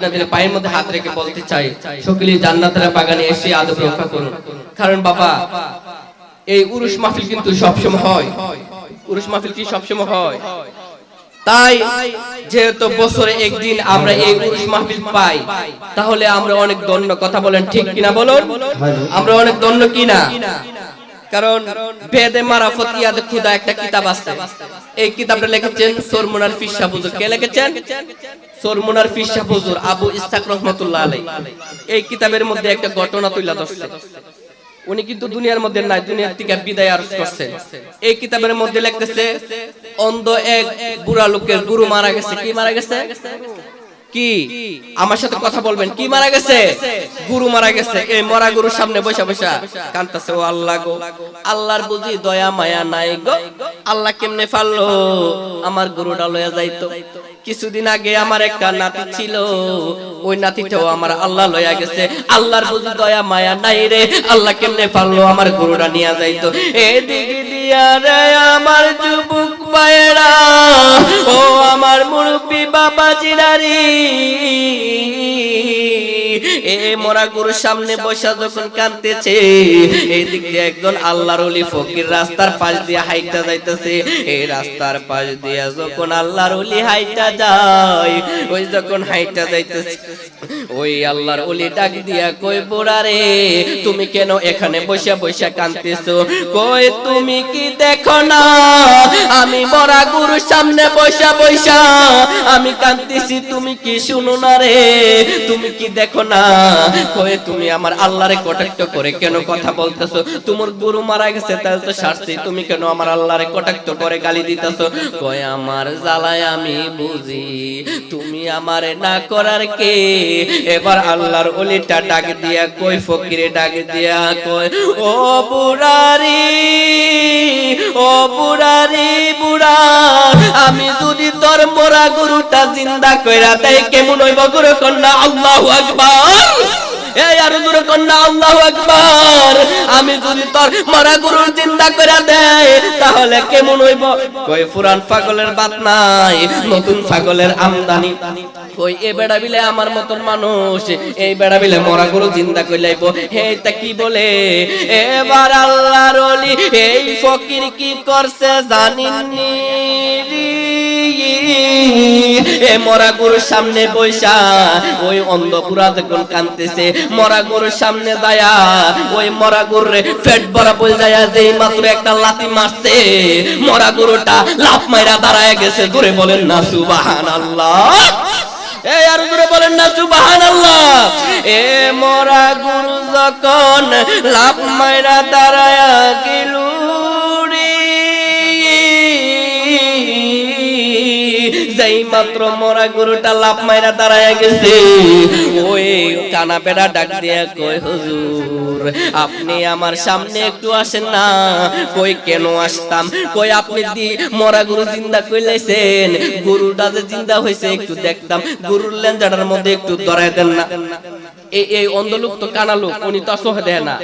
আপনাদের পায়ের মধ্যে হাত রেখে বলতে চাই, সকলেই জান্নাতের বাগানে এসে আদব রক্ষা করুন। কারণ বাবা, এই উরুস মাহফিল কিন্তু সবসময় হয়, উরুস মাহফিল কি সবসময় হয়? তাই যেহেতু বছরে একদিন আমরা এই উরুস মাহফিল পাই, তাহলে আমরা অনেক ধন্য। কথা বলেন ঠিক কিনা বলুন? আমরা অনেক ধন্য কিনা? কারণ বেদে মারাফত ইয়াদ খুদা একটা কিতাব আছে, এই কিতাবটা লিখেছেন সরমুনার পীর সাহেব হুজুর। কে লিখেছেন? সরমুনার পীর সাহেব হুজুর আবু ইসহাক রাহমাতুল্লাহ আলাইহি। এই কিতাবের মধ্যে একটা ঘটনা তুলে ধরছে। উনি কিন্তু দুনিয়ার মধ্যে নাই, দুনিয়ার থেকে বিদায় আরজ করছেন। এই কিতাবের মধ্যে লিখতেছে, অন্ধ এক বুড়া লোকের গুরু মারা গেছে। কি মারা গেছে? কি? আমার সাথে কথা বলবেন। কি মারা গেছে? গুরু মারা গেছে। এই মরা গুরুর সামনে বসা বসা কাঁদতেছে, ও আল্লাহ গো, আল্লাহর বুঝি দয়া মায়া নাই গো, আল্লাহ কেমনে পারলো আমার গুরুটা লয়া যাইতো। কিছুদিন আগে আমার একটা নাতি ছিল, ওই নাতিটাও আমার আল্লাহ লয়া গেছে। আল্লাহর বুঝি দয়া মায়া নাই রে, আল্লাহ কেমনে পারলো আমার গুরুটা নিয়ে যাইতো। এদিকে দিয়া রে আমার যুবক ভাইরা, ও আমার মুরব্বি বাবাজিরা রে, এ মরা গুরুর সামনে বসা যখন কাঁদতেছে, এই দিক দিয়ে একজন আল্লাহর ওলি ফকির রাস্তার পাশ দিয়ে হাইটা যাইতেছে। এই রাস্তার পাশ দিয়ে যখন আল্লাহর ওলি হাইটা যায়, ওই যখন হাইটা যাইতেছে, ওই আল্লাহর ওলি ডাক দিয়া কই, বুড়া রে তুমি কেন এখানে বসে বসে কাঁদতেছো? কই তুমি কি দেখো না আমি মরা গুরুর সামনে বসা বসা আমি কাঁদতেছি? তুমি কি শুনো না রে? তুমি কি দেখো না? কই তুমি আমার আল্লাহরে কটাক্ষ করে কেন কথা বলতেছো? তোমার গুরু মারা গেছে, তাহলে তো শাস্তি, তুমি কেন আমার আল্লাহরে কটাক্ষ করে গালি দিতেছো? কই আমার জ্বালায় আমি বুঝি, তুমি আমারে না করার কে? এবার আল্লাহর ওলিটা ডাক দিয়া কই, ফকিরে ডাক দিয়া কই, ও বুড়ারি, ও বুড়ারি বুড়া, আমি যদি তোর মরা গুরুটা জিন্দা কইরা দেই কেমন হইব? গুরু কন্যা আল্লাহু আকবার। এই আর জোরে কন্যা আল্লাহু আকবার। আমি যদি তোর মরা গুরু জিন্দা কইরা দেই তাহলে কেমন হইব? কই পুরান পাগলের বাত নাই, নতুন পাগলের আমদানি। কই এ বেড়া বিলে আমার মতন মানুষ, এই বেড়া বিলে মরা গুরু জিন্দা কইলাইবো। হেটা কি বলে? এবার আল্লাহর ওলি এই ফকির কি করছে জানিনি? এ মরা গরুর সামনে বৈশা ওই অন্ধ পুরা যখন কাঁদতেছে, মরা গরুর সামনে দায়া ওই মরা গরুরে পেট ভরা বই যায়, যেই মাত্র একটা লাথি মারছে, মরা গরুটা লাফ মাইরা দাঁড়ায় গেছে। জোরে বলেন না সুবহানাল্লাহ। এই আর জোরে বলেন না সুবহানাল্লাহ। এ মরা গরু যখন লাফ মাইরা দাঁড়ায় গেল, যেই মাত্র মরা গরুটা লাফ মাইরা দাঁড়ায় গেছে, ওই কানা পেড়া ডাক দিয়া কই, হুজুর আপনি আমার সামনে একটু আসেন না। কই কেন আসতাম? কই আপনি দি মরা গরু জিন্দা কইলেছেন, গরুটা যে জিন্দা হইছে একটু দেখতাম, গরুর লেঞ্জাটার মধ্যে একটু ধরায় দেন না। এই অন্ধ লোক তো কানা লোক, উনি তো সহে দেয় না।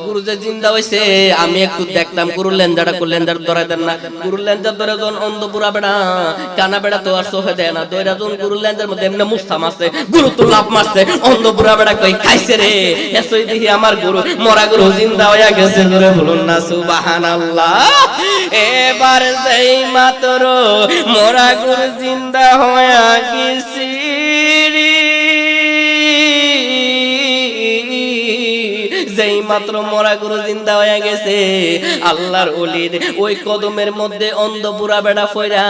গুরু যে জিন্দা হইছে আমি একটু দেখতাম, গুরুর লেঞ্জাটা লেঞ্জার ধরায় দেন না। গুরুর লেঞ্জার ধরে যখন অন্ধ বুড়া বেড়া কানা বেড়া তো আর সহে দেয় না, দইরা যখন গুরুর লেঞ্জার মধ্যে এমনি মুস্তা মারছে, গুরু তো লাফ মারছে। অন্ধ বুড়া বেড়া কই খাইছে রে, এসই দেখি আমার গুরু মরা গুরু জিন্দা হইয়া গেছে। জোরে বলুন না সুবহানাল্লাহ। এবার যেই মাত্র মরা গুরু জিন্দা হইয়া গেছে, যেই মাত্র মরা গুরু জিন্দা হয়ে গেছে, আল্লাহর ওলির ওই কদমের মধ্যে অন্ধ বুড়া বেড়া ফইরা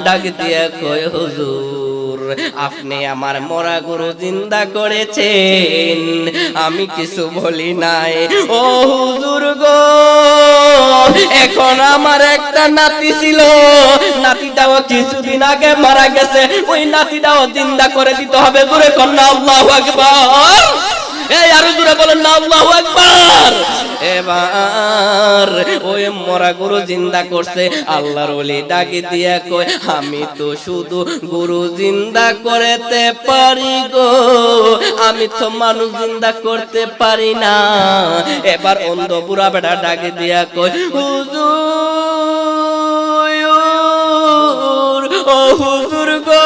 ডাক দিয়া কই, হুজুর আপনি আমার মরা গুরু জিন্দা করেছেন, আমি কিছু বলি নাই। ও হুজুর গো, এখন আমার একটা নাতি ছিল, নাতিটাও কিছুদিন আগে মারা গেছে, ওই নাতিটাও জিন্দা করে দিতে হবে। জোরে কন্যা আল্লাহু আকবার। এই আরো জোরে বলেন না আল্লাহু আকবার। এবার ওই মরা গুরু জিন্দা করছে। আল্লাহর ওলি ডাকি দিয়া কয়, আমি তো শুধু গুরু জিন্দা করতে পারি গো, আমি তো মানুষ জিন্দা করতে পারি না। এবার অন্ধ বুড়া বেটা ডাকি দিয়া কয়, হুজুর ও হুজুর গো,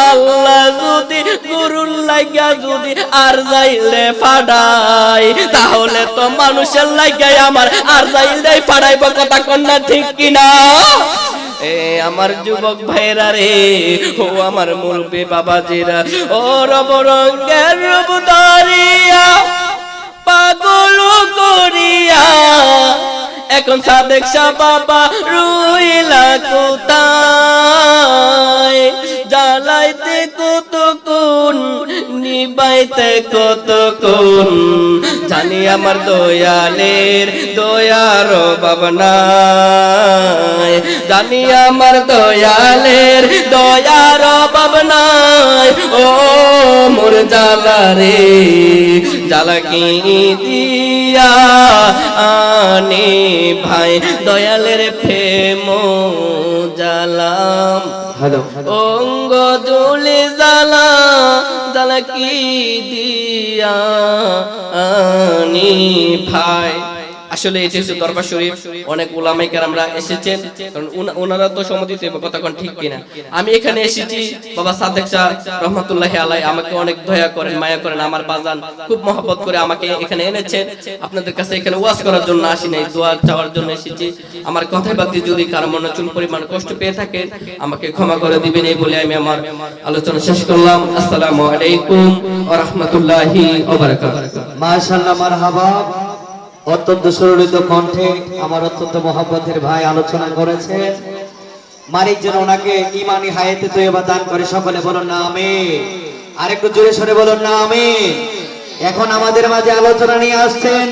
আল্লাহ যদি গরুর লাগিয়া যদি আর যাইলে ফাড়াই, তাহলে তো মানুষের লাগিয়া আমার আর যাইলে ফাড়াইব, কথা কন্যা ঠিক কিনা? এ আমার যুবক ভাইরা রে, ও আমার মুরব্বী বাবাজিরা, ও রব রঙের রূপ ধরিয়া পাগল করিয়া এখন সাদেক শাহ বাবা রইলা কোথায়? জ্বালাইতে কতক্ষণ, নিবাইতে কতক্ষণ, জানি আমার দয়ালের দয়ার অভাব নাই, জানি আমার দয়ালের দয়ার অভাব নাই। ও মোর জ্বালা রে, জ্বালা কি দিয়া আনে ভাই, দয়ালের প্রেম জ্বালাম অঙ্গ জুলি জ্বালা, জ্বালা কি দিয়া আনি ভাই। আসলে এটি হচ্ছে দরবার শরীফ, অনেক উলামায়ে কেরামরা এসেছেন, কারণ ওনারা তো সম্মতি দেবে, কথা কোন ঠিক কিনা? আমি এখানে এসেছি, বাবা সাদেক শাহ রহমাতুল্লাহি আলাইহি আমাকে অনেক দয়া করেন, মায়া করেন, আমার বাজান খুব মহব্বত করে আমাকে এখানে এনেছেন। আপনাদের কাছে এখানে ওয়াজ করার জন্য আসি নাই, দোয়া চাওয়ার জন্য এসেছি। আমার কথায় বাতি যদি কারো মনে চুল পরিমাণ কষ্ট পেয়ে থাকে আমাকে ক্ষমা করে দিবেন, এই বলে আমি আমার আলোচনা শেষ করলাম। আসসালামু আলাইকুম ওয়া রাহমাতুল্লাহি ওয়া বারাকাতুহু। মাশাআল্লাহ, মারহাবা। অত্যন্ত সুরলিত কণ্ঠে আমার অত্যন্ত মহব্বতের ভাই আলোচনা করেছেন। মালিক যেন ওনাকে ইমানি হায়াতে তৈয়বা দান করে, সকলে বলুন না আমিন। আরেকটু জোরে সরে বলুন না আমিন। এখন আমাদের মাঝে আলোচনা নিয়ে আসছেন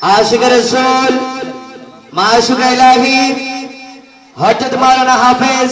আশিক রাসূল, মাশুক ইলাহি, হযরত মাওলানা হাফেজ